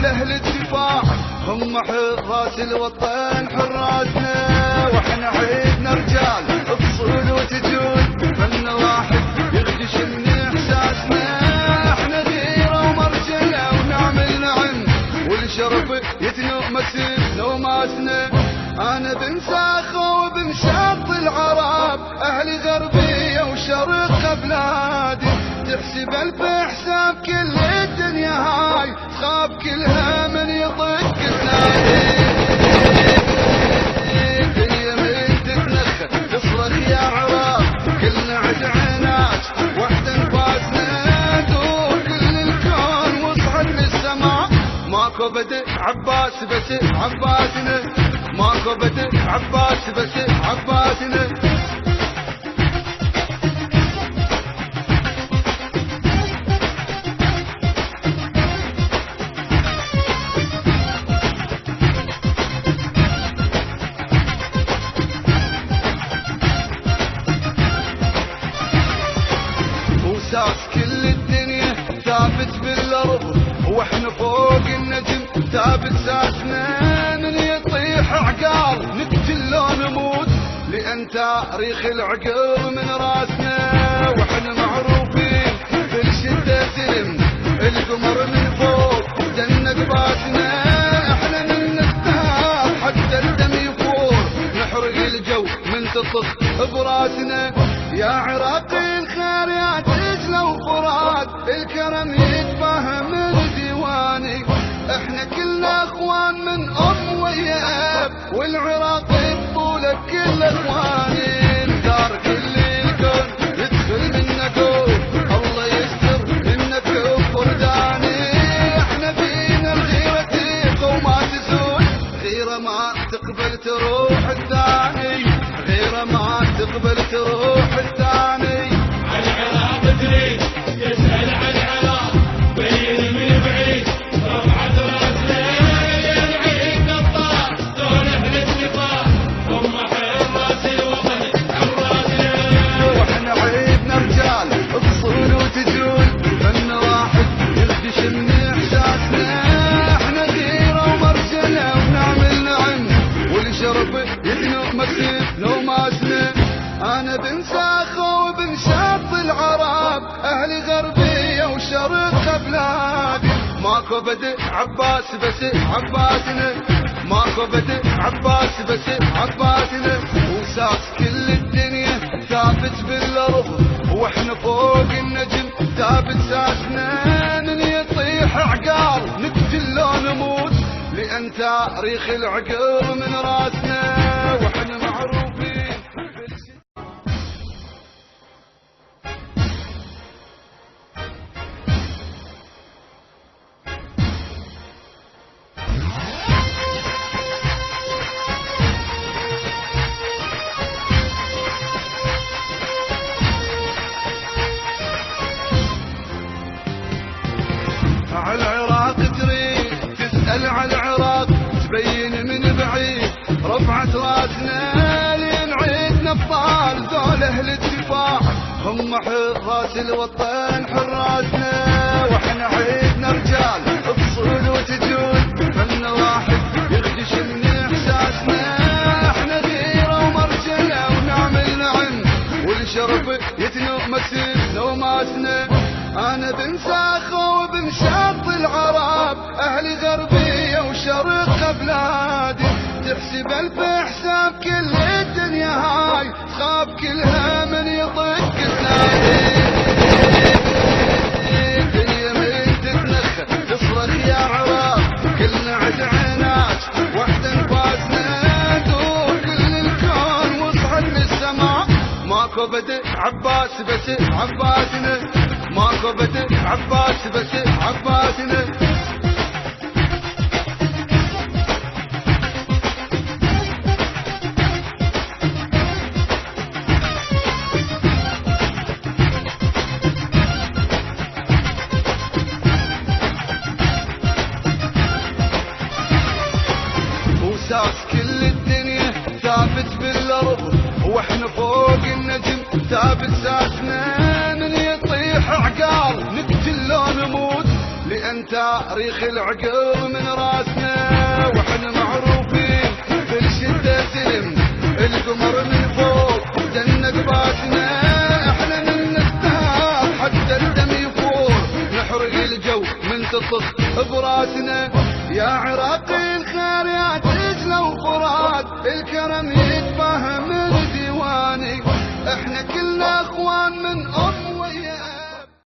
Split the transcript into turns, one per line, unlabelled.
ذوله للدفاع هم حراس الوطن حراسنا، واحنا عيدنا رجال تصول وتجود فن واحد يخدش من احساسنا، احنا غيره ومرجله ونعمل نعم والشرف يتنومس نوماسنا. انا بن ساخه وبن شط العرب اهل غربيه وشرق بلادي، تحسب الف حساب كل الدنيا هاي تخاف كلها من يطق تنادي، الدنيا من تتنخ تصرخ يا عرب كلنا عد عناج وحده نفاسنا، دور كل الكون وصعد للسماء ماكو بدء عباس بس عباسنا، ماكو بدء عباس بس عباسنا. وساس كل الدنيا ثابت بالارض واحنا فوق النجم ثابت ساسنا، من يطيح عقار نقتل لو نموت لان تاريخ العقر من راسنا، واحنا معروفين بالشده سلم القمر من فوق دنق باسنا، احنا من نستهاب حتى الدم يفور نحرق الجو من تطخ براسنا، يا عراقي الخير يا دجله وفرات الكرم يتفهم من ديواني، احنا كلنا اخوان من ام ويا اب والعراق بطولة كل اخواني، دار كل الكون يدخل منا قول الله يستر منا كفر داني، احنا فينا الغيرة تقوى وما تزول غيرة ما تقبل تروح الثاني، غيرة ما تقبل تروح الثاني.
العراق تريد يسأل عن العراق بين من بعيد رفعت راسنا، ينعيد نطاق دون اهل النفاق هم حراس الوطن حراسنا،
واحنا عيدنا رجال تصول وتجول فن واحد يخدش من احساسنا، احنا غيره ومرجله ونعمل نعم والشرف يتنومس نوماسنا. انا بن ساخه وبن شط العرب اهل غربيه وشرق بلادي، ماكو بدء عباس بس عباسنا، ماكو بدء عباس بس عباسنا. وساس كل الدنيا ثابت بالارض واحنا فوق النجم ثابت ساسنا، من يطيح عقار نقتل لو نموت لان تاريخ العقر من راسنا، واحنا معروفين على العراق تريد تسأل على العراق تبين من بعيد رفعت راسنا، لين عيدنا ابطال ذوله للدفاع هم حراس الوطن حراسنا، واحنا عيدنا رجال تصول وتجود فن واحد يخدش من احساسنا، احنا غيره ومرجله ونعمل نعم والشرف يتنومس نوماسنا. انا بن ساخه وبن شط العرب اهل غربيه وشرق بلادي، تحسب الف حساب كل الدنيا هاي تخاف كلها من يطق تنادي، الدنيا من تتنخ تصرخ يا عرب كلنا عد عناج وحده نفاسنا، دور كل الكون وصعد للسماء ماكو بدء عباس بس عباسنا، ماكو بدء عباس بس عباسنا. وساس كل الدنيا ثابت بالارض واحنا فوق النجم ثابت ساسنا، من يطيح عقار نقتل لو نموت لأن تاريخ العقل من راسنا، وحنا معروفين بالشدة سلم القمر من فوق دنق باسنا، احنا من نستهاب حتى الدم يفور، نحرق الجو من تطخ براسنا. يا عراقي الخير يا دجلة وفرات، الكرم يتفهم الديواني، احنا كلنا اخوان من